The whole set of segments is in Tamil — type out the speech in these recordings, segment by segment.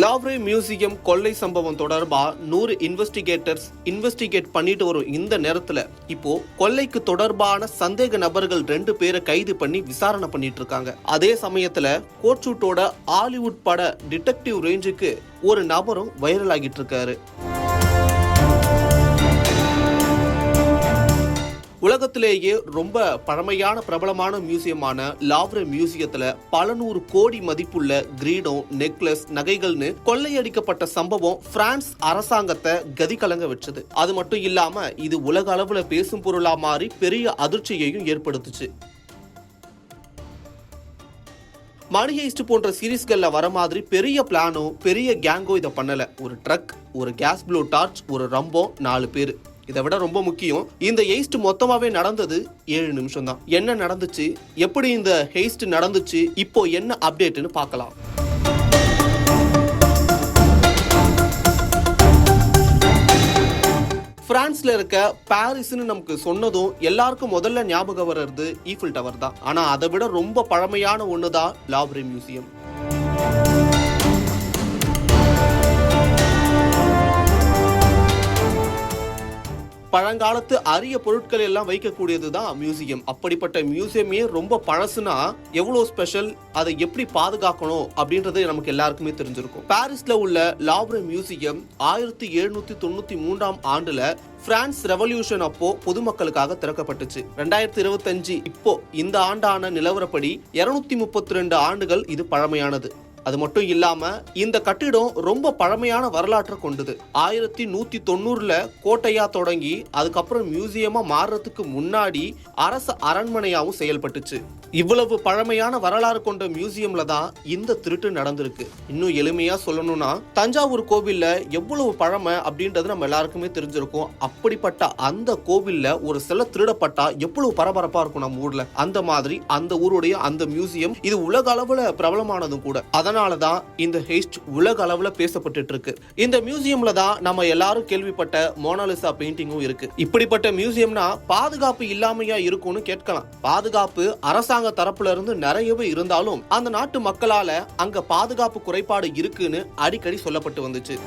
லாவ்ரே மியூசியம் கொள்ளை சம்பவம் தொடர்பா 100 இன்வெஸ்டிகேட்டர்ஸ் இன்வெஸ்டிகேட் பண்ணிட்டு வரும் இந்த நேரத்துல இப்போ கொள்ளைக்கு தொடர்பான சந்தேக நபர்கள் 2 பேரை கைது பண்ணி விசாரணை பண்ணிட்டு இருக்காங்க. அதே சமயத்துல கோட்சூட்டோட ஹாலிவுட் பட டிடெக்டிவ் ரேஞ்சுக்கு ஒரு நபரும் வைரல் ஆகிட்டு இருக்காரு. உலகத்திலேயே ரொம்ப பழமையான பிரபலமான மியூசியமான லாவ்ரே மியூசியத்துல பல 100 கோடி மதிப்புள்ள கிரீடம், நெக்லஸ், நகைகள்னு கொள்ளையடிக்கப்பட்ட சம்பவம் பிரான்ஸ் அரசாங்கத்தை கதி கலங்க வச்சது. அது மட்டும் இல்லாம இது உலக அளவுல பேசும் பொருளா மாறி பெரிய அதிர்ச்சியையும் ஏற்படுத்துச்சு. மணி ஹெய்ஸ்ட் போன்ற சீரீஸ்கள்ல வர மாதிரி பெரிய பிளானோ பெரிய கேங்கோ இதை பண்ணல. ஒரு ட்ரக், ஒரு கேஸ் ப்ளோ டார்ச், ஒரு ரம்போ, 4 பேர். இதை விட ரொம்ப முக்கியம், இந்த ஹெய்ஸ்ட் மொத்தமாவே நடந்தது 7 நிமிஷம் தான். என்ன நடந்துச்சு, எப்படி இந்த ஹெய்ஸ்ட் நடந்துச்சு, இப்போ என்ன அப்டேட்னு பார்க்கலாம். பிரான்ஸ்ல இருக்க பாரிஸ்னு நமக்கு சொன்னதும் எல்லாருக்கும் முதல்ல ஞாபகம் வர்றது ஈஃபில் டவர் தான். ஆனா அதை விட ரொம்ப பழமையான ஒண்ணுதான் லாவ்ரே மியூசியம். பழங்காலத்து அரிய பொருட்கள் எல்லாம் வைக்கக்கூடியதுதான் மியூசியம். அப்படிப்பட்ட மியூசியமே ரொம்ப பழசுனா எவ்வளவு ஸ்பெஷல், அதை எப்படி பாதுகாக்கணும் அப்படின்றது நமக்கு எல்லாருக்குமே தெரிஞ்சிருக்கும். பாரிஸ்ல உள்ள லாவ்ரே மியூசியம் 1793ஆம் ஆண்டுல பிரான்ஸ் ரெவல்யூஷன் அப்போ பொதுமக்களுக்காக திறக்கப்பட்டுச்சு. 2025 இப்போ இந்த ஆண்டான நிலவரப்படி 232 ஆண்டுகள் இது பழமையானது. அது மட்டும் இல்லாம இந்த கட்டிடம் ரொம்ப பழமையான வரலாற்றை கொண்டது. 1190ல கோட்டையா தொடங்கி அதுக்கப்புறம் மியூசியமா மாறுறதுக்கு முன்னாடி அரசு அரண்மனையாவும் செயல்பட்டுச்சு. இவ்வளவு பழமையான வரலாறு கொண்ட மியூசியம்ல தான் இந்த திருட்டு நடந்திருக்கு. இன்னும் எளிமையா சொல்லணும்னா தஞ்சாவூர் கோவில்ல எவ்வளவு பழமை அப்படின்றது நம்ம எல்லாருக்குமே தெரிஞ்சிருக்கும். அப்படிப்பட்ட அந்த கோவில்ல ஒரு சில திருடப்பட்டா எவ்வளவு பரபரப்பா இருக்கும் நம்ம ஊர்ல. அந்த மாதிரி அந்த ஊருடைய அந்த மியூசியம் இது உலக அளவுல பிரபலமானதும் கூட. அதனாலதான் இந்த ஹெய்ஸ்ட் உலக அளவுல பேசப்பட்டு இருக்கு. இந்த மியூசியம்ல தான் நம்ம எல்லாரும் கேள்விப்பட்ட மோனாலிசா பெயிண்டிங்கும் இருக்கு. இப்படிப்பட்ட மியூசியம்னா பாதுகாப்பு இல்லாமையா இருக்கும்னு கேட்கலாம். பாதுகாப்பு அரசாங்க தரப்புல இருந்து நிறையவே இருந்தாலும் அந்த நாட்டு மக்களால அங்க பாதுகாப்பு குறைபாடு இருக்குன்னு அடிக்கடி சொல்லப்பட்டு வந்துச்சு.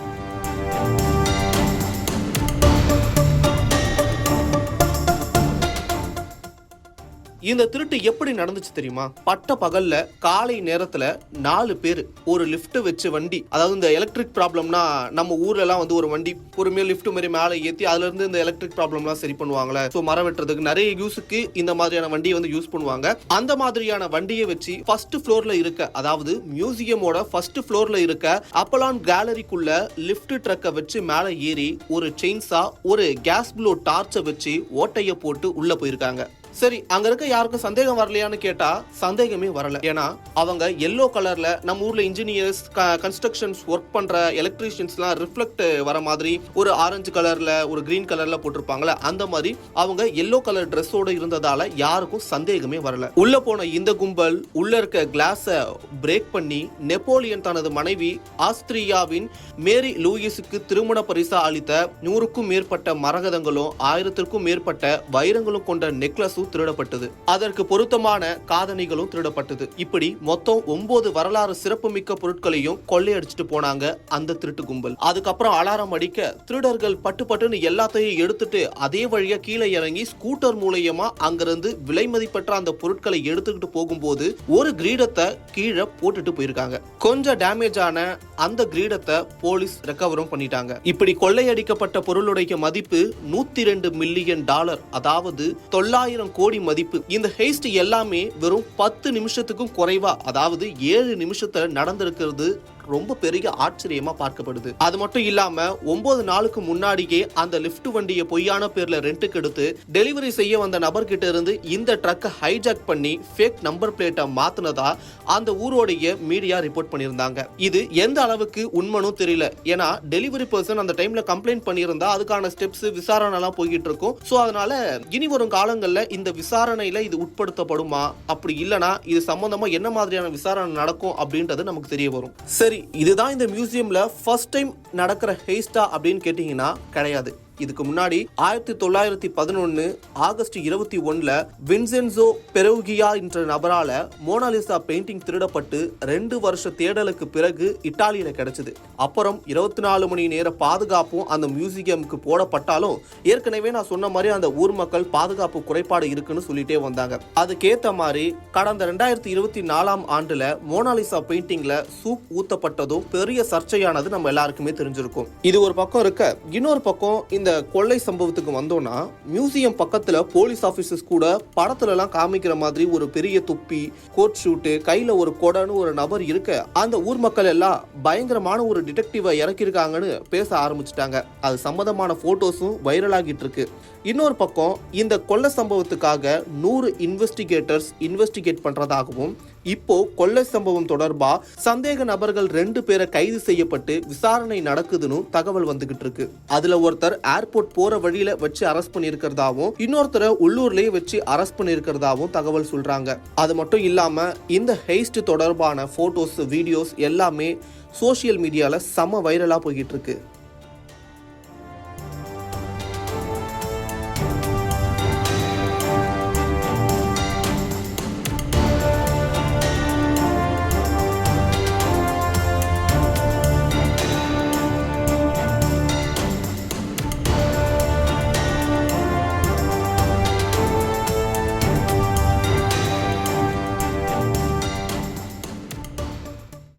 இந்த திருட்டு எப்படி நடந்துச்சு தெரியுமா? பட்ட பகல்ல காலை நேரத்துல 4 பேர் ஒரு லிப்ட் வச்சு வண்டி, அதாவது இந்த எலக்ட்ரிக் ப்ராப்ளம்னா நம்ம ஊர்ல எல்லாம் வந்து ஒரு வண்டி ஒரு மேல் லிப்ட் மாதிரி மேலே ஏத்தி அதுல இருந்து இந்த எலக்ட்ரிக் ப்ராப்ளம்லாம் சரி பண்ணுவாங்களே. சோ மரம் வெட்டுறதுக்கு நிறைய யூஸுக்கு இந்த மாதிரியான வண்டியை வந்து யூஸ் பண்ணுவாங்க. அந்த மாதிரியான வண்டியை வச்சு ஃபர்ஸ்ட் ஃப்ளோர்ல இருக்க, அதாவது மியூசியமோட ஃபர்ஸ்ட் ஃப்ளோர்ல இருக்க அப்பலான் கேலரிக்குள்ள லிப்ட் ட்ரக்கை வச்சு மேலே ஏறி ஒரு செயின்ஸா ஒரு கேஸ் ப்ளோ டார்ச்சை வச்சு ஓட்டைய போட்டு உள்ள போயிருக்காங்க. சரி, அங்க இருக்க யாருக்கும் சந்தேகம் வரலையான்னு கேட்டா சந்தேகமே வரல. ஏன்னா அவங்க எல்லோ கலர்ல நம்ம ஊர்ல இன்ஜினியர்ஸ் கன்ஸ்ட்ரக்ஷன்ஸ் ஒர்க் பண்ற எலக்ட்ரீஷியன்ஸ் எல்லாம் ரிஃப்ளெக்ட் வர மாதிரி ஒரு ஆரஞ்சு கலர்ல ஒரு கிரீன் கலர்ல போட்டிருப்பாங்களே, அந்த மாதிரி அவங்க எல்லோ கலர் ட்ரெஸ்ஸோட இருந்ததால யாருக்கும் சந்தேகமே வரல. உள்ள போன இந்த கும்பல் உள்ள இருக்க கிளாஸ பிரேக் பண்ணி நெப்போலியன் தனது மனைவி ஆஸ்திரியாவின் மேரி லூயிஸுக்கு திருமண பரிசா அளித்த 100க்கும் மேற்பட்ட மரகதங்களும் 1000க்கும் மேற்பட்ட வைரங்களும் கொண்ட நெக்லஸும் திருடப்பட்டது. அதற்கு பொருத்தமான காதணிகளும் திருடப்பட்டது. இப்படி மொத்தம் 9 வரலாறு சிறப்புமிக்க பொருட்களையும் கொள்ளையடிச்சிட்டு போனாங்க அந்த திருட்டு கும்பல். அதுக்கப்புறம் அலாரம் அடிக்க திருடர்கள் பட்டுன்னு எல்லாத்தையும் எடுத்துட்டு அதே வழியா கீழே இறங்கி ஸ்கூட்டர் மூலமா அங்கிருந்து விலை மதிப்பற்ற அந்த பொருட்களை எடுத்துக்கிட்டு போகும்போது ஒரு கிரீடத்தை கீழே போட்டுட்டு போயிருக்காங்க. கொஞ்சம் டேமேஜ் ஆன அந்த கிரீடத்தை போலீஸ் ரெக்கவரும் பண்ணிட்டாங்க. இப்படி கொள்ளையடிக்கப்பட்ட பொருளுடைய மதிப்பு $102 மில்லியன், அதாவது 900 கோடி மதிப்பு. இந்த ஹெய்ஸ்ட் எல்லாமே வெறும் 10 நிமிஷத்துக்கும் குறைவா, அதாவது 7 நிமிஷத்துல நடந்திருக்கிறது ரொம்ப பெரிய ஆச்சரியமா பார்க்கப்படுது. அது மட்டும் இல்லாம 9 நாளுக்கு முன்னாடியே அந்த லிப்ட் வண்டியை பொய்யான பேர்ல ரெண்டுக்கு எடுத்து டெலிவரி செய்ய வந்த நபர்கிட்ட இருந்து இந்த ட்ரக்கை ஹைஜாக் பண்ணி ஃபேக் நம்பர் பிளேட்டை மாத்தினதா அந்த ஊரோடைய மீடியா ரிப்போர்ட் பண்ணியிருந்தாங்க. இது எந்த அளவுக்கு உண்மைனும் தெரியல. ஏன்னா டெலிவரி பர்சன் அந்த டைம்ல கம்ப்ளைண்ட் பண்ணியிருந்தா அதுக்கான ஸ்டெப்ஸ் விசாரணை எல்லாம் போய்கிட்டு இருக்கும். சோ அதனால இனி வரும் காலங்கள்ல இந்த விசாரணையில இது உட்படுத்தப்படுமா, அப்படி இல்லனா இது சம்பந்தமா என்ன மாதிரியான விசாரணை நடக்கும் அப்படின்றது நமக்கு தெரிய வரும். சரி, இதுதான் இந்த மியூசியம்ல ஃபர்ஸ்ட் டைம் நடக்கிற ஹெய்ஸ்டா அப்படின்னு கேட்டீங்கன்னா கிடையாது. இதுக்கு முன்னாடி 1911 ஆகஸ்ட் 21 வின்சென்சோ பெரோகியா என்ற நபரால மோனாலிசா பெயிண்டிங் திருடப்பட்டு 2 வருஷ தேடலுக்கு பிறகு இத்தாலியில கிடைச்சது. அப்புறம் 24 மணி நேர பாதுகாப்பும் அந்த மியூசியமுக்கு போடப்பட்டாலும் ஏற்கனவே நான் சொன்ன மாதிரி அந்த ஊர் மக்கள் பாதுகாப்பு குறைபாடு இருக்குன்னு சொல்லிட்டே வந்தாங்க. அதுக்கேத்த மாதிரி கடந்த 2024 ஆண்டுல மோனாலிசா பெயிண்டிங்ல சூப் ஊத்தப்பட்டதும் பெரிய சர்ச்சையானது நம்ம எல்லாருக்குமே தெரிஞ்சிருக்கும். இது ஒரு பக்கம் இருக்க, இன்னொரு பக்கம் இந்த கொள்ளை சம்பவத்துக்கு வந்தோம்னா மியூசியம் பக்கத்துல போலீஸ் ஆபீசர்ஸ் கூட படத்துல எல்லாம் காமிக்கிற மாதிரி ஒரு பெரிய துப்பி, கோட் ஷூட்டு, கையில ஒரு கொடன்னு ஒரு நபர் இருக்க அந்த ஊர் மக்கள் எல்லாம் பயங்கரமான ஒரு டிடெக்டிவை இறக்கிருக்காங்கன்னு பேச ஆரம்பிச்சுட்டாங்க. அது சம்பந்தமான போட்டோஸும் வைரல் ஆகிட்டு இருக்கு. இன்னொரு பக்கம் இந்த கொள்ளை சம்பவத்துக்காக 100 இன்வெஸ்டிகேட்டர்ஸ் இன்வெஸ்டிகேட் பண்றதாகவும் இப்போ கொள்ளை சம்பவம் தொடர்பா சந்தேக நபர்கள் 2 பேரை கைது செய்யப்பட்டு விசாரணை நடக்குதுன்னு தகவல் வந்துகிட்டு இருக்கு. அதுல ஒருத்தர் ஏர்போர்ட் போற வழியில வச்சு அரெஸ்ட் பண்ணிருக்கிறதாவும் இன்னொருத்தரை உள்ளூர்லயே வச்சு அரெஸ்ட் பண்ணிருக்கிறதாவும் தகவல் சொல்றாங்க. அது மட்டும் இல்லாம இந்த ஹெய்ஸ்ட் தொடர்பான போட்டோஸ், வீடியோஸ் எல்லாமே சோசியல் மீடியால செம வைரலா போய்கிட்டு இருக்கு.